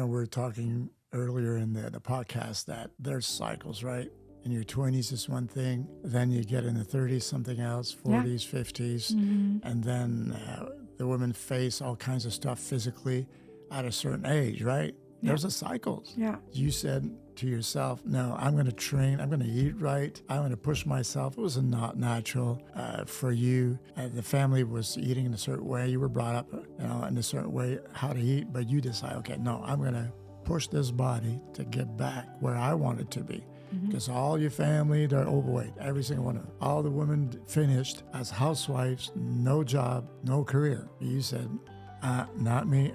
we were talking earlier in the podcast that there's cycles, right? In your 20s is one thing, then you get in the 30s, something else, 40s, 50s, and then the women face all kinds of stuff physically at a certain age, right? There's a cycles. Yeah. You said to yourself, no, I'm going to train, I'm going to eat right, I'm going to push myself. It was not natural for you. The family was eating in a certain way. You were brought up in a certain way, how to eat, but you decide, okay, no, I'm going to push this body to get back where I want it to be. Because all your family, they're overweight, every single one of them. All the women finished as housewives, no job, no career. You said, not me,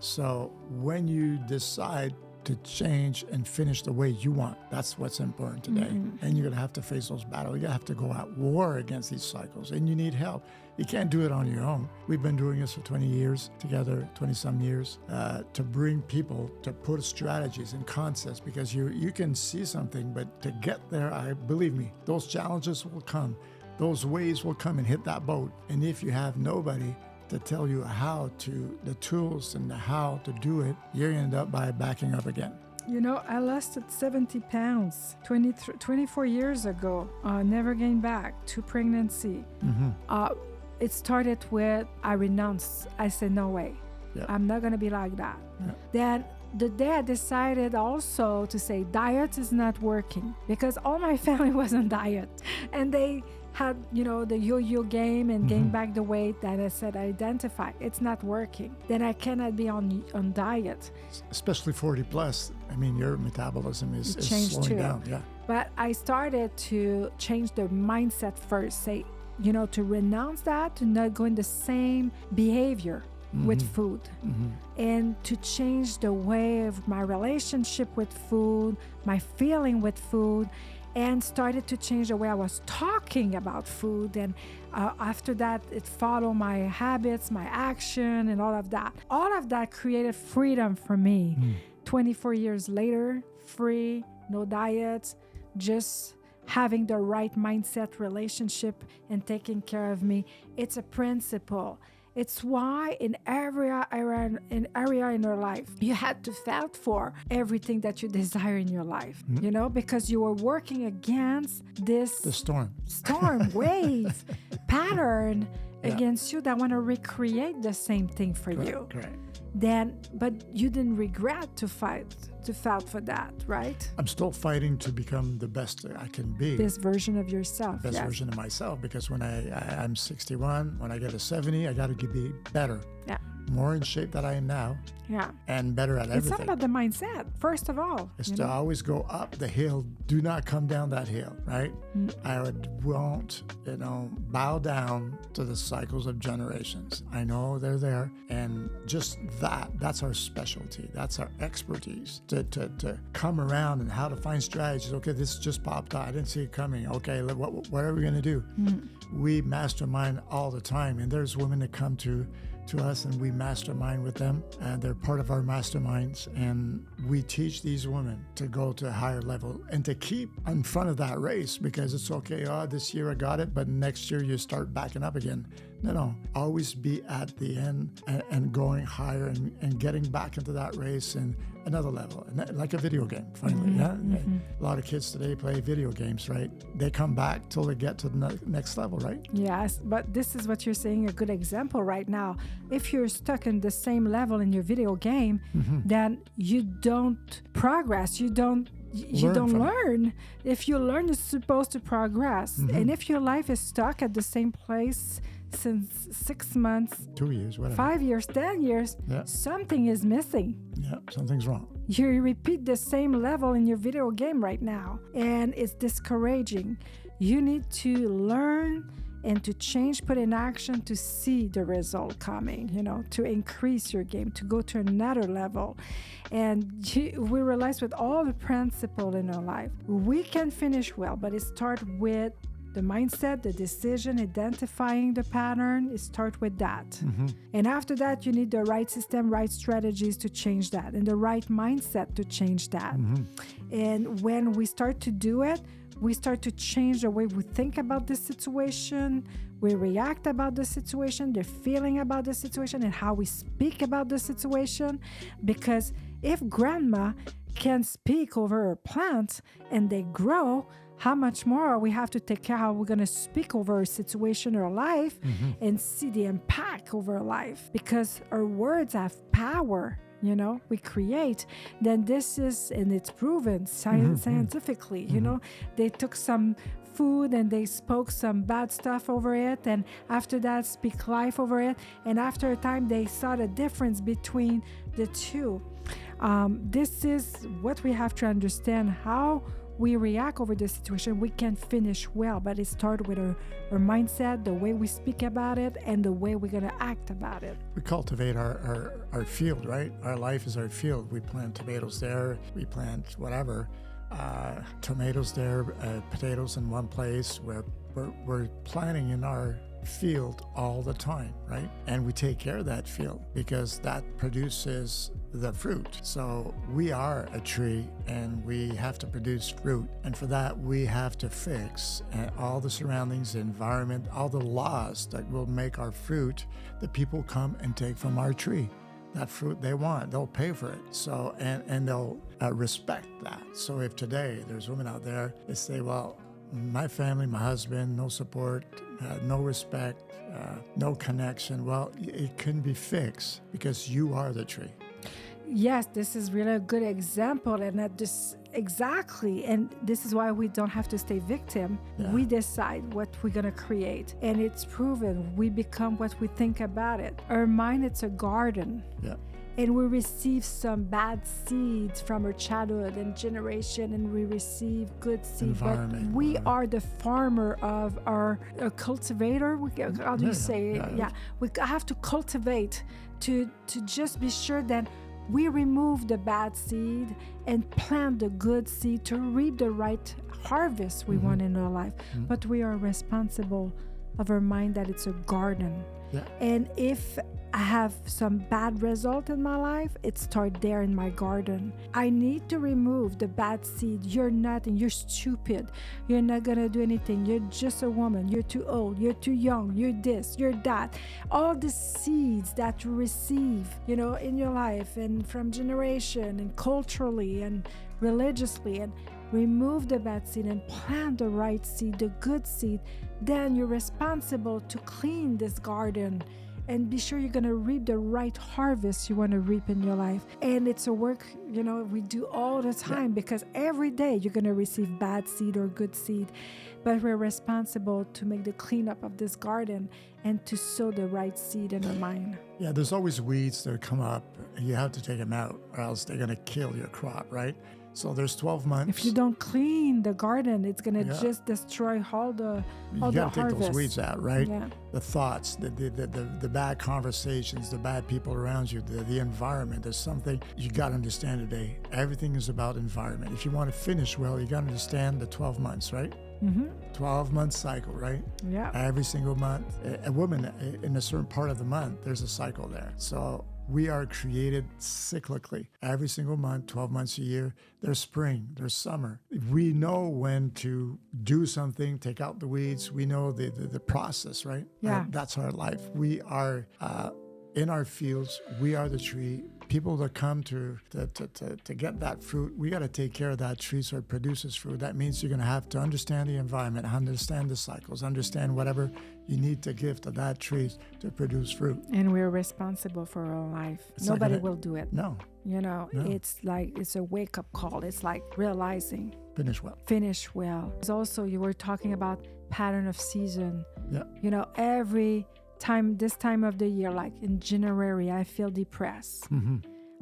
So when you decide to change and finish the way you want, that's what's important today. And you're going to have to face those battles. You're going to have to go at war against these cycles, and you need help. You can't do it on your own. We've been doing this for 20 years together, 20-some years, to bring people to put strategies and concepts, because you can see something, but to get there, believe me, those challenges will come. Those waves will come and hit that boat. And if you have nobody to tell you the tools and the how to do it, you end up by backing up again. I lost 70 pounds 24 years ago, never gained back, to pregnancy. It started with, I renounced. I said, no way. Yeah. I'm not going to be like that. Yeah. Then the day I decided also to say diet is not working, because all my family was on diet, and they had, the yo-yo game and gain back the weight that I said identify. It's not working. Then I cannot be on diet. Especially 40 plus. I mean, your metabolism is slowing too. Down. Yeah. But I started to change the mindset first, say, to renounce that, to not go in the same behavior with food, and to change the way of my relationship with food, my feeling with food, and started to change the way I was talking about food. And after that, it followed my habits, my action, and all of that. All of that created freedom for me. 24 years later, free, no diets, just having the right mindset, relationship, and taking care of me. It's a principle. It's why in every area in your life, you had to fight for everything that you desire in your life, because you were working against the storm wave pattern against you that want to recreate the same thing for you. Correct. But you didn't regret to fight for that, right? I'm still fighting to become the best I can be. This version of yourself. Best version of myself, because when I'm 61, when I get to 70, I got to be better. Yeah. More in shape than I am now. Yeah. And better at everything. It's not about the mindset, first of all. It's to always go up the hill. Do not come down that hill, right? I won't, bow down to the cycles of generations. I know they're there. And just that's our specialty. That's our expertise. To come around and how to find strategies. Okay, this just popped out. I didn't see it coming. Okay, what are we going to do? We mastermind all the time. And there's women that come to us, and we mastermind with them, and they're part of our masterminds, and we teach these women to go to a higher level and to keep in front of that race, because it's okay, this year I got it, but next year you start backing up again. No, always be at the end and going higher and getting back into that race and another level, and like a video game, finally. A lot of kids today play video games, right? They come back till they get to the next level, right? Yes, but this is what you're saying, a good example right now. If you're stuck in the same level in your video game, then you don't progress. You don't learn. If you learn, you're supposed to progress. And if your life is stuck at the same place since 6 months, 2 years, whatever, 5 years, 10 years, something is missing. Yeah, something's wrong. You repeat the same level in your video game right now, and it's discouraging. You need to learn and to change, put in action to see the result coming, to increase your game, to go to another level. And we realize with all the principles in our life, we can finish well, but it starts with the mindset, the decision, identifying the pattern. It starts with that. And after that, you need the right system, right strategies to change that, and the right mindset to change that. And when we start to do it, we start to change the way we think about the situation, we react about the situation, the feeling about the situation, and how we speak about the situation, because if grandma can speak over her plants and they grow, how much more we have to take care how we're going to speak over a situation or life and see the impact over our life, because our words have power. We create. Then this is, and it's proven scientifically, they took some food and they spoke some bad stuff over it, and after that speak life over it, and after a time they saw the difference between the two. This is what we have to understand, how we react over the situation. We can finish well, but it starts with our mindset, the way we speak about it, and the way we're going to act about it. We cultivate our field, right? Our life is our field. We plant tomatoes there, we plant whatever, tomatoes there, potatoes in one place. We're planting in our field all the time, right? And we take care of that field because that produces the fruit. So we are a tree and we have to produce fruit. And for that, we have to fix all the surroundings, the environment, all the laws that will make our fruit that people come and take from our tree. That fruit they want, they'll pay for it. So, and they'll respect that. So if today there's women out there, they say, well, my family, my husband, no support, no respect, no connection. Well, it can be fixed because you are the tree. Yes, this is really a good example, and that this exactly, and this is why we don't have to stay victim. Yeah. We decide what we're gonna create, and it's proven. We become what we think about it. Our mind, it's a garden. Yeah. And we receive some bad seeds from our childhood and generation, and we receive good seeds. But we are the farmer of our cultivator. How do you say it? Yeah. We have to cultivate to just be sure that we remove the bad seed and plant the good seed to reap the right harvest we want in our life. But we are responsible of our mind, that it's a garden. Yeah. And if I have some bad result in my life, it starts there in my garden. I need to remove the bad seed. You're nothing. You're stupid. You're not going to do anything. You're just a woman. You're too old. You're too young. You're this. You're that. All the seeds that you receive, in your life and from generation and culturally and religiously, and remove the bad seed and plant the right seed, the good seed. Then you're responsible to clean this garden and be sure you're going to reap the right harvest you want to reap in your life. And it's a work, we do all the time, because every day you're going to receive bad seed or good seed. But we're responsible to make the cleanup of this garden and to sow the right seed in our mind. Yeah, there's always weeds that come up, and you have to take them out or else they're going to kill your crop, right? So there's 12 months. If you don't clean the garden, it's going to just destroy all the harvest. You got to take those weeds out, right? Yeah. The thoughts, the bad conversations, the bad people around you, the environment. There's something you got to understand today. Everything is about environment. If you want to finish well, you got to understand the 12 months, right? 12-month cycle, right? Yeah. Every single month. A woman in a certain part of the month, there's a cycle there. So we are created cyclically. Every single month, 12 months a year, there's spring, there's summer. We know when to do something, take out the weeds. We know the process, right? Yeah. That's our life. We are in our fields. We are the tree. People that come to get that fruit, we got to take care of that tree so it produces fruit. That means you're going to have to understand the environment, understand the cycles, understand whatever you need to give to that tree to produce fruit. And we're responsible for our life. Nobody will do it. No. It's like, it's a wake-up call. It's like realizing. Finish well. Finish well. It's also, you were talking about pattern of season. Yeah. Every time, this time of the year, like in January, I feel depressed.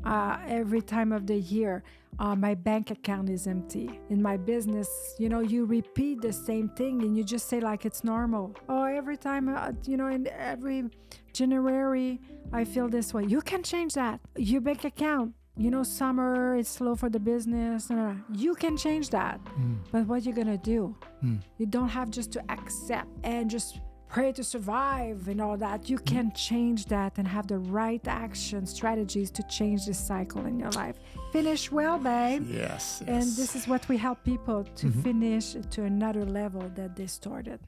Every time of the year, my bank account is empty. In my business, you repeat the same thing and you just say like it's normal. Oh, every time, in every January, I feel this way. You can change that. Your bank account, summer is slow for the business. You can change that. But what you're going to do, you don't have just to accept and just pray to survive and all that. You can change that and have the right action strategies to change this cycle in your life. Finish well, babe. Yes. And this is what we help people to finish to another level that they started.